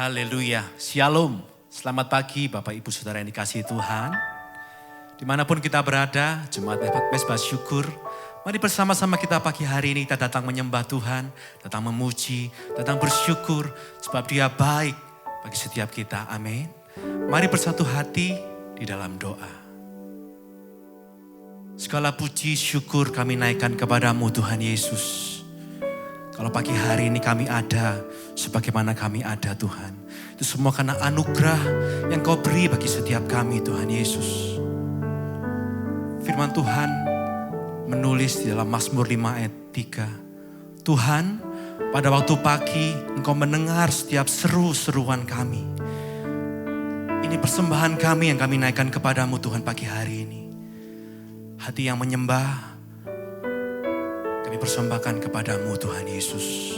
Haleluya, Shalom. Selamat pagi Bapak Ibu Saudara yang dikasihi Tuhan. Dimanapun kita berada, Jemaat Mesbah Syukur. Mari bersama-sama kita pagi hari ini kita datang menyembah Tuhan, datang memuji, datang bersyukur. Sebab Dia baik bagi setiap kita, amin. Mari bersatu hati di dalam doa. Segala puji syukur kami naikkan kepadamu Tuhan Yesus. Kalau pagi hari ini kami ada, sebagaimana kami ada Tuhan. Itu semua karena anugerah yang Kau beri bagi setiap kami Tuhan Yesus. Firman Tuhan menulis di dalam Mazmur 5 ayat 3. Tuhan, pada waktu pagi Engkau mendengar setiap seru-seruan kami. Ini persembahan kami yang kami naikkan kepadamu Tuhan pagi hari ini. Hati yang menyembah, kami persembahkan kepadamu Tuhan Yesus.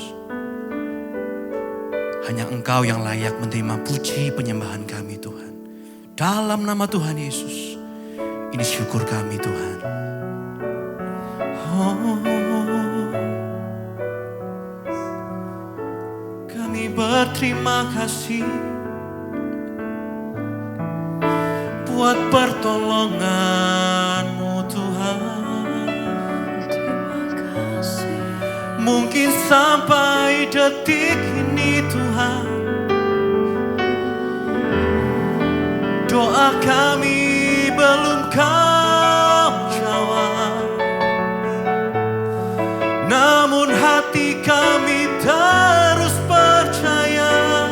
Hanya Engkau yang layak menerima puji penyembahan kami Tuhan. Dalam nama Tuhan Yesus, ini syukur kami Tuhan. Kami berterima kasih buat pertolongan-Mu Tuhan. Mungkin sampai detik ini Tuhan, doa kami belum Kau jawab. Namun hati kami terus percaya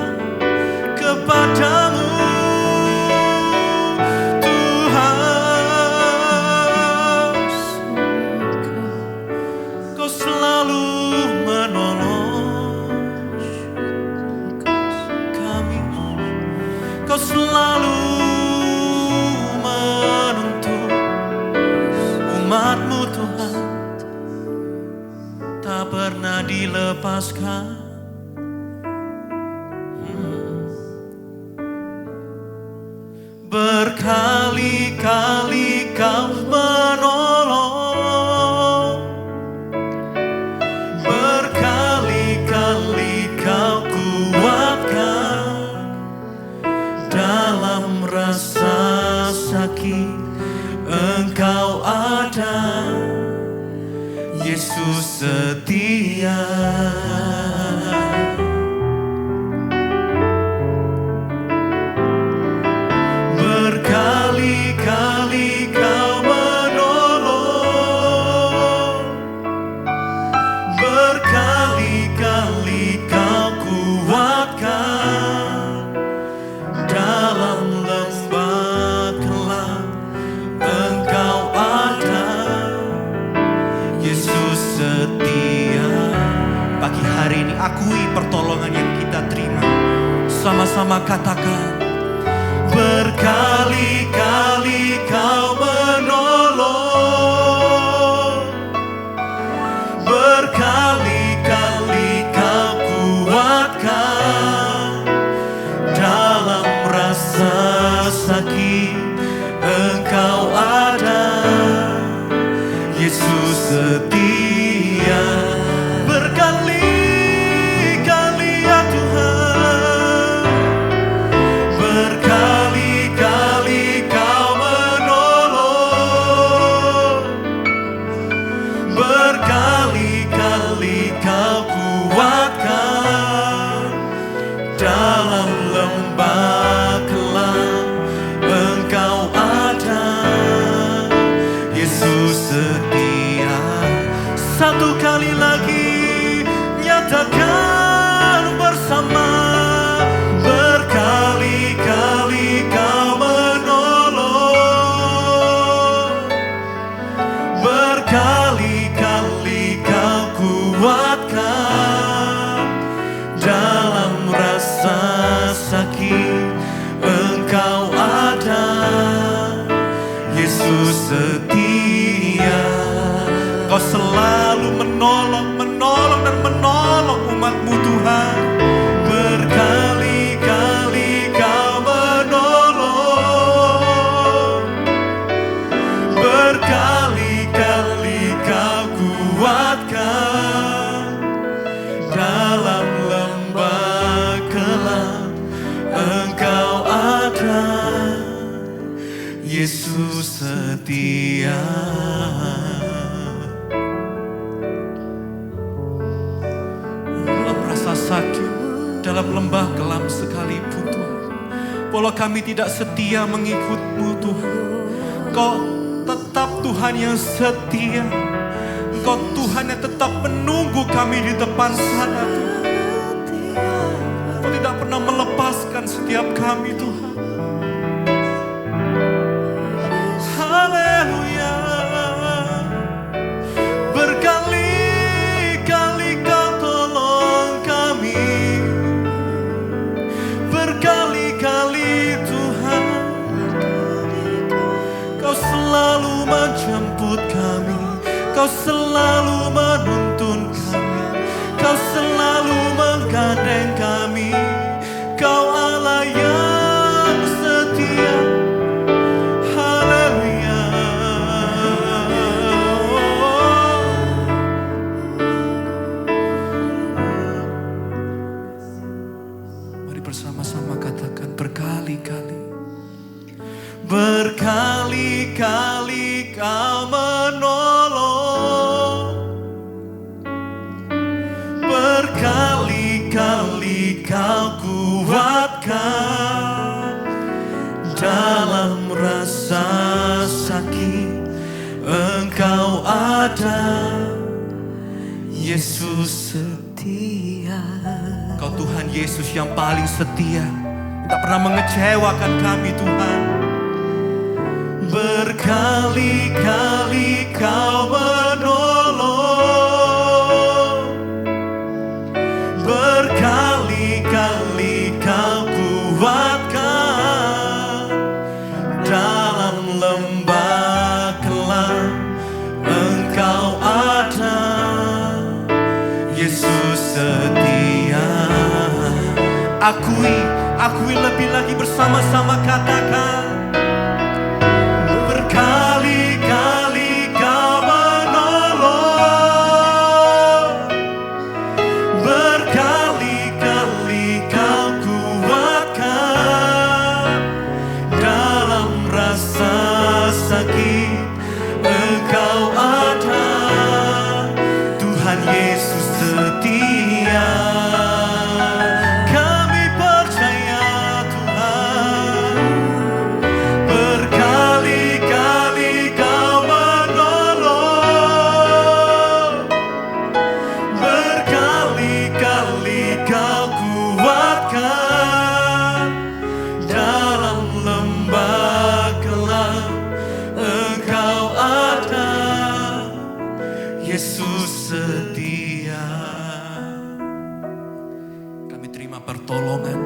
kepadamu Tuhan. Kau selalu Kau selalu menuntun umat-Mu Tuhan, tak pernah dilepaskan. Berkali-kali Kau menolong, berkali-kali Kau kuatkan. Dalam rasa sakit Engkau ada, Yesus setia. Berkali-kali Kau menolong, berkali-kali Kau kuatkan. Dalam lembah gelap Engkau ada, Yesus setia. Pagi hari ini akui pertolongan yang kita terima. Sama-sama katakan, berkali-kali Kau menolong, berkali-kali Kau kuatkan. Dalam rasa sakit Engkau ada, Yesus setia. Berkali-kali ya Tuhan, berkali-kali Kau menolong, berkali-kali Kau kuatkan. Dalam lembah gelap Engkau ada, Yesus setia. Satu kali lagi nyatakan bersama, berkali-kali Kau menolong, berkali-kali Kau kuatkan. Dalam rasa sakit Engkau ada, Yesus setia. Kau selalu menolong, menolong dan menolong umat-Mu Tuhan. Berkali-kali Kau menolong, berkali-kali Kau kuatkan. Dalam lembah gelap Yesus setia. Dalam rasa sakit, dalam lembah kelam sekalipun Tuhan, walau kami tidak setia mengikut-Mu Tuhan, Engkau tetap Tuhan yang setia. Engkau Tuhan yang tetap menunggu kami di depan sana Tuhan. Engkau tidak pernah melepaskan setiap kami Tuhan. Haleluya. Berkali-kali Kau tolong kami, berkali-kali Tuhan Kau selalu menjemput kami, Kau selalu menuntun kami, Kau selalu menggandeng kami. Kau Allah yang setia. Haleluya. Mari bersama-sama katakan berkali-kali. Berkali-kali Kau menolong, berkali-kali Kau kuatkan. Dalam rasa sakit Engkau ada, Yesus setia. Kau Tuhan Yesus yang paling setia, tidak pernah mengecewakan kami Tuhan. Berkali-kali Kau menolong, berkali-kali Kau kuatkan. Dalam lembah kelam Engkau ada, Yesus setia. Akui lebih lagi bersama-sama katakan. Berkali-kali Kau menolong, berkali-kali Kau kuatkan. Dalam rasa sakit Engkau ada, Tuhan Yesus setia. Kami percaya Tuhan. Berkali-kali Kau menolong, berkali-kali Kau kuatkan. Dalam lembah kelam Engkau ada, Yesus setia. Kami terima pertolongan,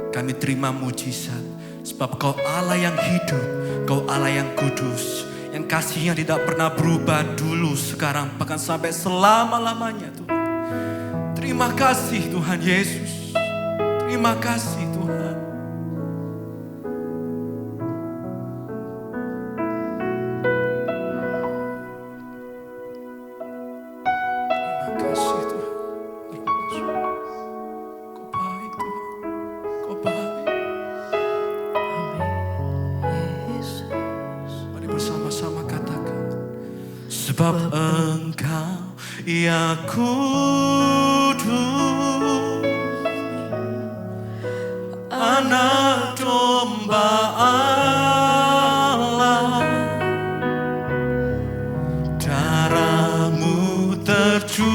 kami terima mujizat, sebab Kau Allah yang hidup, Kau Allah yang kudus, yang kasihnya tidak pernah berubah dulu, sekarang, bahkan sampai selama-lamanya Tuhan. Terima kasih Tuhan Yesus. Terima kasih Tuhan. Terima kasih Tuhan. Kau baik Tuhan. Kau baik. Mari bersama-sama katakan. Sebab Engkau ya kudus, Anak domba Allah. Darah-Mu tercurah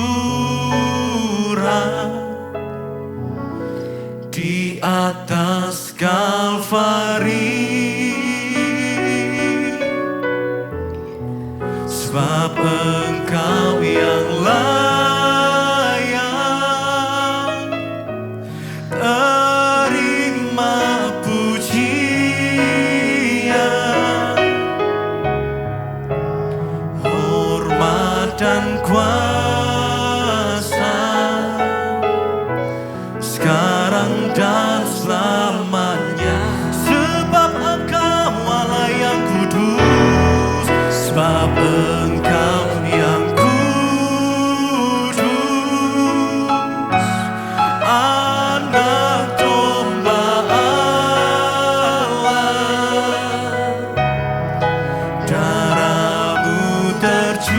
di atas Kalvari. Sebab Engkau yang layak terima pujian, hormat dan kuasa, sekarang dan selamanya. Sebab Engkau Allah yang kudus, sebab Engkau yang kudus, Anak domba Allah. Darahmu tercurah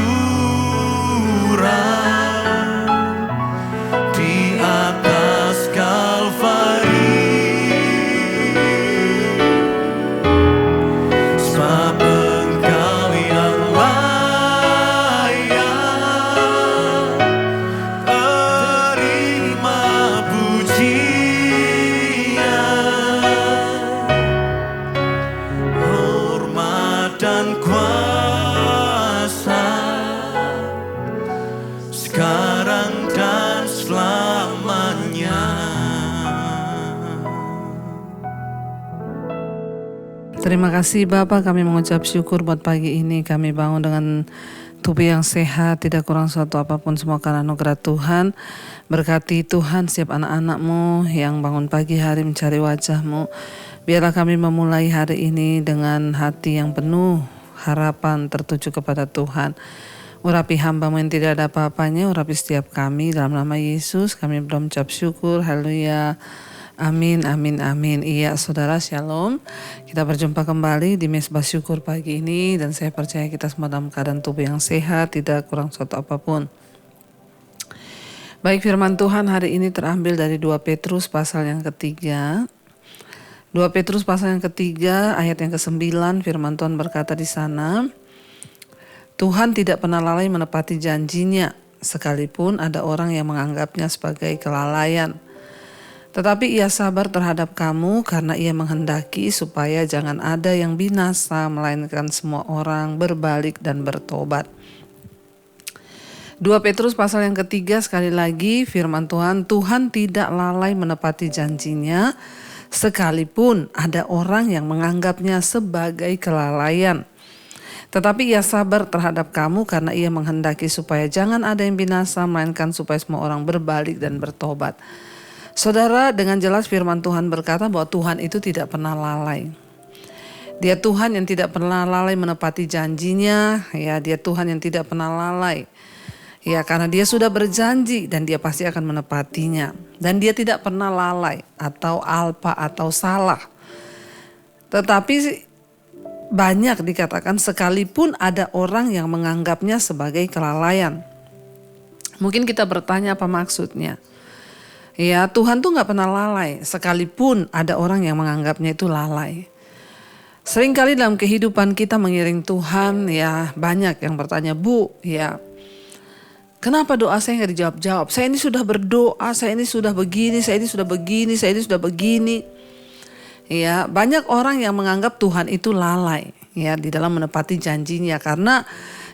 di atas Kalvari, sebab Engkau yang layak terima pujian, hormat dan kuasa sekarang dan selamanya. Terima kasih Bapak, kami mengucap syukur buat pagi ini. Kami bangun dengan tubuh yang sehat, tidak kurang suatu apapun, semua karena anugerah Tuhan. Berkati Tuhan setiap anak-anak-Mu yang bangun pagi hari mencari wajah-Mu. Biarlah kami memulai hari ini dengan hati yang penuh harapan tertuju kepada Tuhan. Urapi hamba-Mu yang tidak ada apa-apanya, urapi setiap kami dalam nama Yesus. Kami mengucap syukur, haleluya. Amin, amin, amin. Iya saudara, shalom. Kita berjumpa kembali di Mesbah Syukur pagi ini. Dan saya percaya kita semua dalam keadaan tubuh yang sehat, tidak kurang suatu apapun. Baik, firman Tuhan hari ini terambil dari 2 Petrus pasal yang ketiga. 2 Petrus pasal yang ketiga ayat yang ke-9, firman Tuhan berkata di sana, Tuhan tidak pernah lalai menepati janjinya, sekalipun ada orang yang menganggapnya sebagai kelalaian. Tetapi ia sabar terhadap kamu karena ia menghendaki supaya jangan ada yang binasa, melainkan semua orang berbalik dan bertobat. 2 Petrus pasal yang ketiga, sekali lagi firman Tuhan, Tuhan tidak lalai menepati janjinya, sekalipun ada orang yang menganggapnya sebagai kelalaian. Tetapi ia sabar terhadap kamu karena ia menghendaki supaya jangan ada yang binasa, melainkan supaya semua orang berbalik dan bertobat. Saudara, dengan jelas firman Tuhan berkata bahwa Tuhan itu tidak pernah lalai. Dia Tuhan yang tidak pernah lalai menepati janjinya, ya, dia Tuhan yang tidak pernah lalai. Ya, karena dia sudah berjanji dan dia pasti akan menepatinya. Dan dia tidak pernah lalai atau alpa atau salah. Tetapi banyak dikatakan sekalipun ada orang yang menganggapnya sebagai kelalaian. Mungkin kita bertanya apa maksudnya? Ya, Tuhan tuh gak pernah lalai, sekalipun ada orang yang menganggapnya itu lalai. Seringkali dalam kehidupan kita mengiring Tuhan, ya banyak yang bertanya, Bu, ya kenapa doa saya gak dijawab-jawab? Saya ini sudah berdoa, saya ini sudah begini, saya ini sudah begini, saya ini sudah begini. Ya, banyak orang yang menganggap Tuhan itu lalai, ya, di dalam menepati janjinya. Karena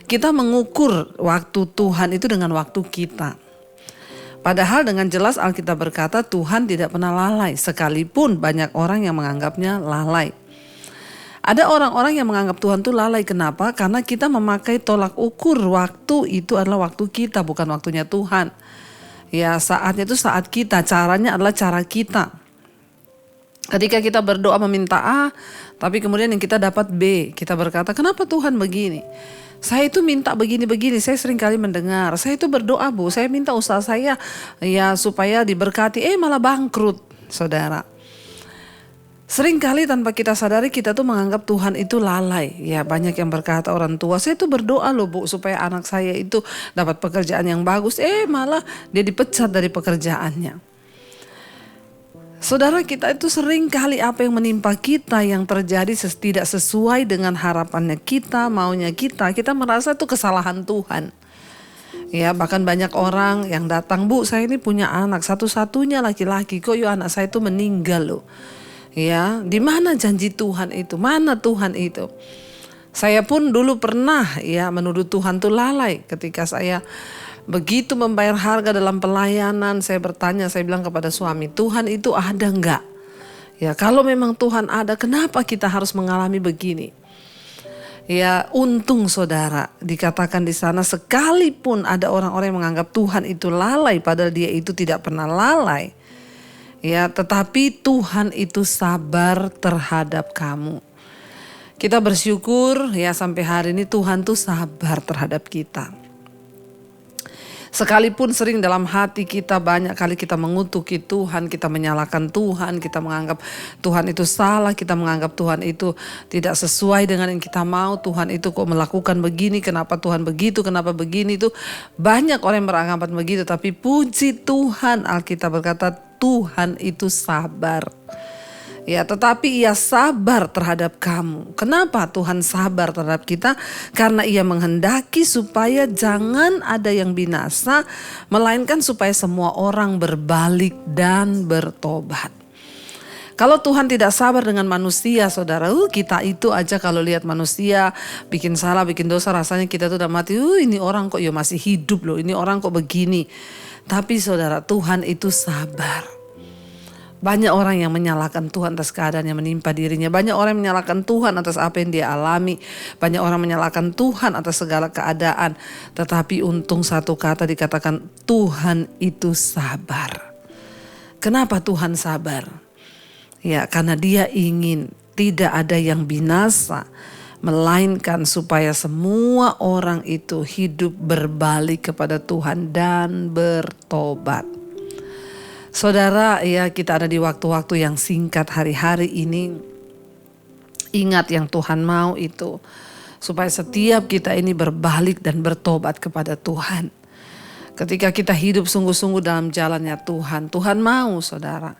kita mengukur waktu Tuhan itu dengan waktu kita. Padahal dengan jelas Alkitab berkata Tuhan tidak pernah lalai, sekalipun banyak orang yang menganggapnya lalai. Ada orang-orang yang menganggap Tuhan itu lalai, kenapa? Karena kita memakai tolak ukur waktu itu adalah waktu kita, bukan waktunya Tuhan. Ya, saatnya itu saat kita, caranya adalah cara kita. Ketika kita berdoa meminta A, tapi kemudian yang kita dapat B, kita berkata, kenapa Tuhan begini? Saya itu minta begini-begini, saya sering kali mendengar, saya itu berdoa Bu, saya minta usaha saya ya supaya diberkati, malah bangkrut, saudara. Sering kali tanpa kita sadari kita tuh menganggap Tuhan itu lalai. Ya, banyak yang berkata orang tua, saya itu berdoa loh Bu supaya anak saya itu dapat pekerjaan yang bagus, malah dia dipecat dari pekerjaannya. Saudara, kita itu sering kali apa yang menimpa kita yang terjadi tidak sesuai dengan harapannya kita, maunya kita merasa itu kesalahan Tuhan. Ya, bahkan banyak orang yang datang, Bu saya ini punya anak satu-satunya laki-laki, kok anak saya itu meninggal loh. Ya, di mana janji Tuhan itu? Mana Tuhan itu? Saya pun dulu pernah ya menuduh Tuhan itu lalai ketika saya begitu membayar harga dalam pelayanan. Saya bertanya, saya bilang kepada suami, Tuhan itu ada enggak? Ya, kalau memang Tuhan ada, kenapa kita harus mengalami begini? Ya, untung saudara, dikatakan di sana sekalipun ada orang-orang yang menganggap Tuhan itu lalai, padahal dia itu tidak pernah lalai. Ya, tetapi Tuhan itu sabar terhadap kamu. Kita bersyukur ya sampai hari ini Tuhan tuh sabar terhadap kita. Sekalipun sering dalam hati kita banyak kali kita mengutuki Tuhan, kita menyalahkan Tuhan, kita menganggap Tuhan itu salah, kita menganggap Tuhan itu tidak sesuai dengan yang kita mau, Tuhan itu kok melakukan begini, kenapa Tuhan begitu, kenapa begini, itu banyak orang yang beranggapan begitu. Tapi puji Tuhan, Alkitab berkata Tuhan itu sabar. Ya, tetapi ia sabar terhadap kamu. Kenapa Tuhan sabar terhadap kita? Karena ia menghendaki supaya jangan ada yang binasa, melainkan supaya semua orang berbalik dan bertobat. Kalau Tuhan tidak sabar dengan manusia, saudara, kita itu aja kalau lihat manusia bikin salah, bikin dosa, rasanya kita tuh udah mati. Ini orang kok ya masih hidup loh, ini orang kok begini. Tapi saudara, Tuhan itu sabar. Banyak orang yang menyalahkan Tuhan atas keadaan yang menimpa dirinya. Banyak orang yang menyalahkan Tuhan atas apa yang dia alami. Banyak orang menyalahkan Tuhan atas segala keadaan. Tetapi untung satu kata dikatakan Tuhan itu sabar. Kenapa Tuhan sabar? Ya, karena dia ingin tidak ada yang binasa, melainkan supaya semua orang itu hidup berbalik kepada Tuhan dan bertobat. Saudara, ya kita ada di waktu-waktu yang singkat hari-hari ini. Ingat yang Tuhan mau itu supaya setiap kita ini berbalik dan bertobat kepada Tuhan. Ketika kita hidup sungguh-sungguh dalam jalannya Tuhan, Tuhan mau saudara.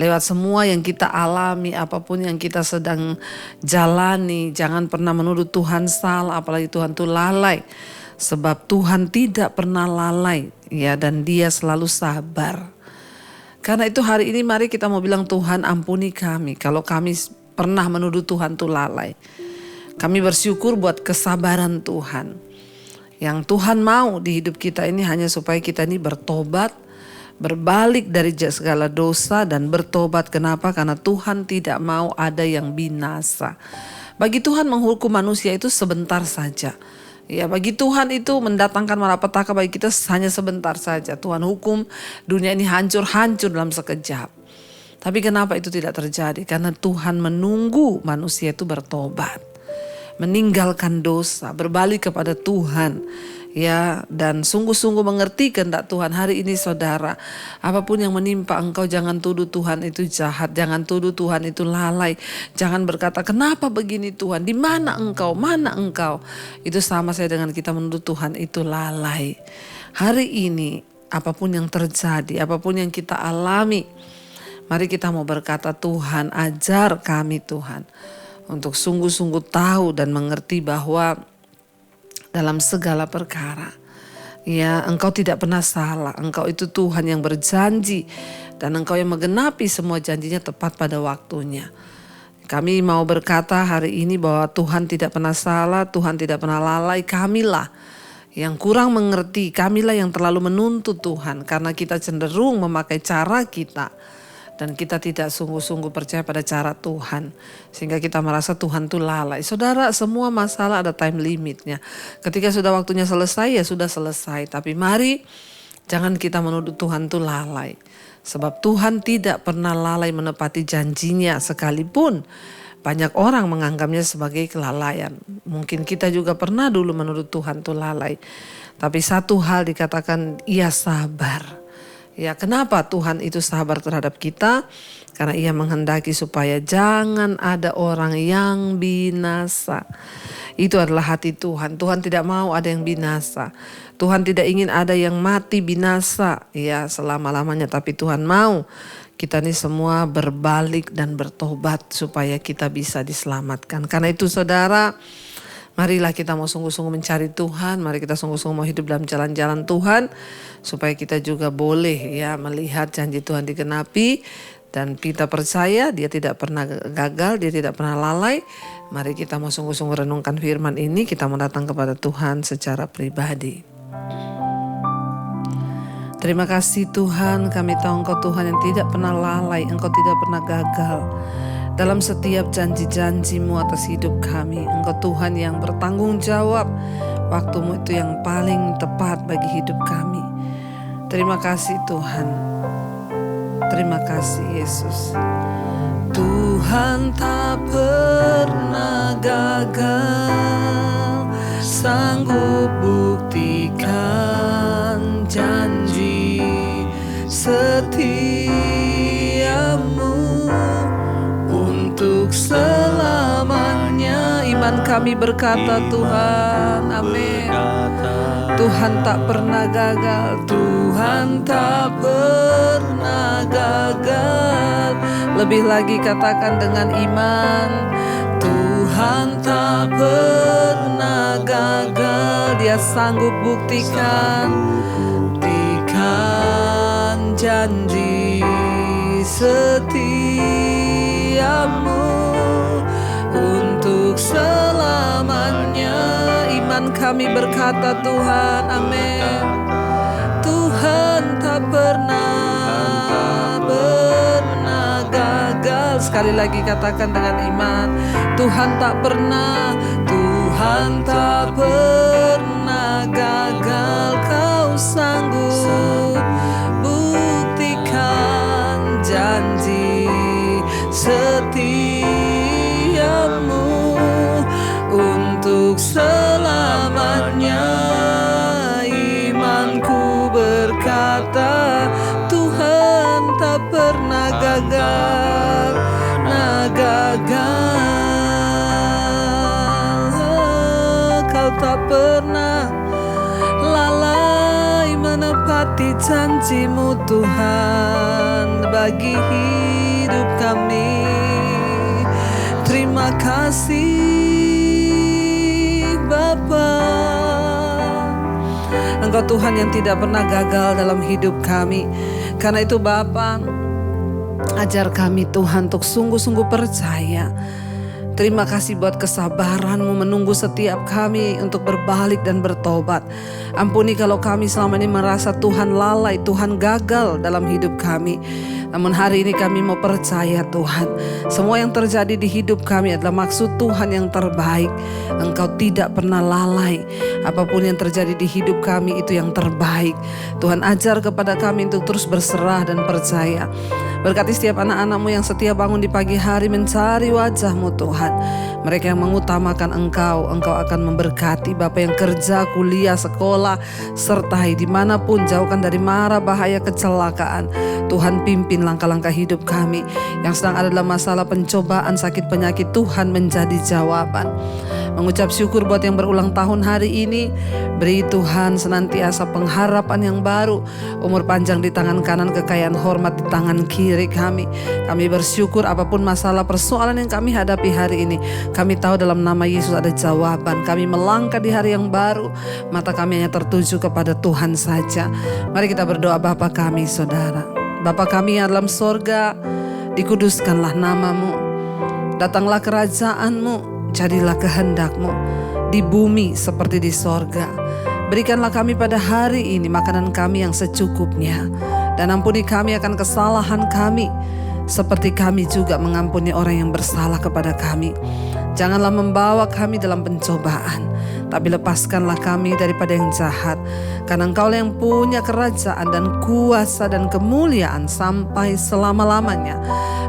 Lewat semua yang kita alami, apapun yang kita sedang jalani, jangan pernah menuduh Tuhan salah, apalagi Tuhan itu lalai. Sebab Tuhan tidak pernah lalai, ya, dan Dia selalu sabar. Karena itu hari ini mari kita mau bilang Tuhan ampuni kami kalau kami pernah menuduh Tuhan itu lalai. Kami bersyukur buat kesabaran Tuhan. Yang Tuhan mau di hidup kita ini hanya supaya kita ini bertobat, berbalik dari segala dosa dan bertobat. Kenapa? Karena Tuhan tidak mau ada yang binasa. Bagi Tuhan menghukum manusia itu sebentar saja. Ya, bagi Tuhan itu mendatangkan malapetaka bagi kita hanya sebentar saja. Tuhan hukum dunia ini hancur-hancur dalam sekejap. Tapi kenapa itu tidak terjadi? Karena Tuhan menunggu manusia itu bertobat, meninggalkan dosa, berbalik kepada Tuhan. Ya, dan sungguh-sungguh mengerti kehendak Tuhan. Hari ini saudara, apapun yang menimpa engkau, jangan tuduh Tuhan itu jahat, jangan tuduh Tuhan itu lalai, jangan berkata kenapa begini Tuhan, di mana engkau, mana engkau. Itu sama saya dengan kita menuduh Tuhan itu lalai. Hari ini apapun yang terjadi, apapun yang kita alami, mari kita mau berkata Tuhan ajar kami Tuhan untuk sungguh-sungguh tahu dan mengerti bahwa dalam segala perkara, ya, engkau tidak pernah salah. Engkau itu Tuhan yang berjanji dan engkau yang menggenapi semua janjinya tepat pada waktunya. Kami mau berkata hari ini bahwa Tuhan tidak pernah salah, Tuhan tidak pernah lalai. Kamilah yang kurang mengerti, kamilah yang terlalu menuntut Tuhan karena kita cenderung memakai cara kita. Dan kita tidak sungguh-sungguh percaya pada cara Tuhan. Sehingga kita merasa Tuhan itu lalai. Saudara, semua masalah ada time limitnya. Ketika sudah waktunya selesai, ya sudah selesai. Tapi mari jangan kita menuduh Tuhan itu lalai. Sebab Tuhan tidak pernah lalai menepati janjinya sekalipun banyak orang menganggapnya sebagai kelalaian. Mungkin kita juga pernah dulu menuduh Tuhan itu lalai. Tapi satu hal dikatakan, ia sabar. Ya, kenapa Tuhan itu sabar terhadap kita? Karena ia menghendaki supaya jangan ada orang yang binasa. Itu adalah hati Tuhan. Tuhan tidak mau ada yang binasa. Tuhan tidak ingin ada yang mati binasa ya selama-lamanya. Tapi Tuhan mau kita ini semua berbalik dan bertobat supaya kita bisa diselamatkan. Karena itu saudara, marilah kita mau sungguh-sungguh mencari Tuhan. Mari kita sungguh-sungguh mau hidup dalam jalan-jalan Tuhan. Supaya kita juga boleh ya melihat janji Tuhan digenapi. Dan kita percaya dia tidak pernah gagal, dia tidak pernah lalai. Mari kita mau sungguh-sungguh renungkan firman ini. Kita mau datang kepada Tuhan secara pribadi. Terima kasih Tuhan, kami tahu Engkau Tuhan yang tidak pernah lalai, Engkau tidak pernah gagal. Dalam setiap janji-janji-Mu atas hidup kami, Engkau Tuhan yang bertanggung jawab. Waktu-Mu itu yang paling tepat bagi hidup kami. Terima kasih Tuhan. Terima kasih Yesus. Tuhan tak pernah gagal, sanggup buktikan setiamu untuk selamanya. Iman kami berkata Tuhan, amin. Tuhan tak pernah gagal, Tuhan tak pernah gagal. Lebih lagi katakan dengan iman, Tuhan tak pernah gagal. Dia sanggup buktikan janji setiamu untuk selamanya. Iman kami berkata Tuhan, amin. Tuhan tak pernah gagal. Sekali lagi katakan dengan iman, Tuhan tak pernah gagal. Kau sanggup buktikan janji setiamu untuk selamanya. Imanku berkata Tuhan tak pernah gagal. Kau tak pernah lalai menepati janji-Mu Tuhan bagi hidup kami. Terima kasih Bapa. Engkau Tuhan yang tidak pernah gagal dalam hidup kami. Karena itu Bapa, ajar kami Tuhan untuk sungguh-sungguh percaya. Terima kasih buat kesabaran-Mu menunggu setiap kami untuk berbalik dan bertobat. Ampuni kalau kami selama ini merasa Tuhan lalai, Tuhan gagal dalam hidup kami. Namun hari ini kami mau percaya Tuhan, semua yang terjadi di hidup kami adalah maksud Tuhan yang terbaik. Engkau tidak pernah lalai. Apapun yang terjadi di hidup kami itu yang terbaik. Tuhan ajar kepada kami untuk terus berserah dan percaya. Berkati setiap anak-anak-Mu yang setia bangun di pagi hari mencari wajah-Mu Tuhan. Mereka yang mengutamakan Engkau akan memberkati. Bapa yang kerja, kuliah, sekolah, sertai dimanapun, jauhkan dari mara bahaya kecelakaan. Tuhan pimpin langkah-langkah hidup kami. Yang sedang ada dalam masalah pencobaan, sakit, penyakit, Tuhan menjadi jawaban. Mengucap syukur buat yang berulang tahun hari ini. Beri Tuhan senantiasa pengharapan yang baru, umur panjang di tangan kanan, kekayaan hormat di tangan kiri kami. Kami bersyukur apapun masalah persoalan yang kami hadapi hari ini, kami tahu dalam nama Yesus ada jawaban. Kami melangkah di hari yang baru, mata kami hanya tertuju kepada Tuhan saja. Mari kita berdoa. Bapa kami, Saudara, Bapa kami yang dalam sorga, dikuduskanlah nama-Mu, datanglah kerajaan-Mu, jadilah kehendak-Mu di bumi seperti di sorga. Berikanlah kami pada hari ini makanan kami yang secukupnya, dan ampuni kami akan kesalahan kami, seperti kami juga mengampuni orang yang bersalah kepada kami. Janganlah membawa kami dalam pencobaan, tapi lepaskanlah kami daripada yang jahat. Karena Engkau yang punya kerajaan dan kuasa dan kemuliaan sampai selama-lamanya.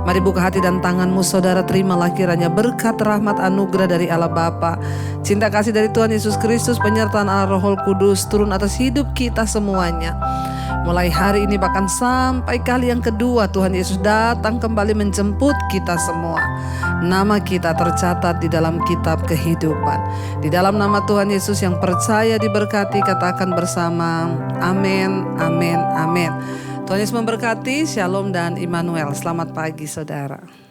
Mari buka hati dan tangan-Mu, Saudara, terimalah kiranya berkat, rahmat, anugerah dari Allah Bapa, cinta kasih dari Tuhan Yesus Kristus, penyertaan Allah Roh Kudus turun atas hidup kita semuanya. Mulai hari ini bahkan sampai kali yang kedua Tuhan Yesus datang kembali menjemput kita semua. Nama kita tercatat di dalam kitab kehidupan. Di dalam nama Tuhan Yesus yang percaya diberkati, katakan bersama, amin, amin, amin. Tuhan Yesus memberkati. Shalom dan Immanuel. Selamat pagi saudara.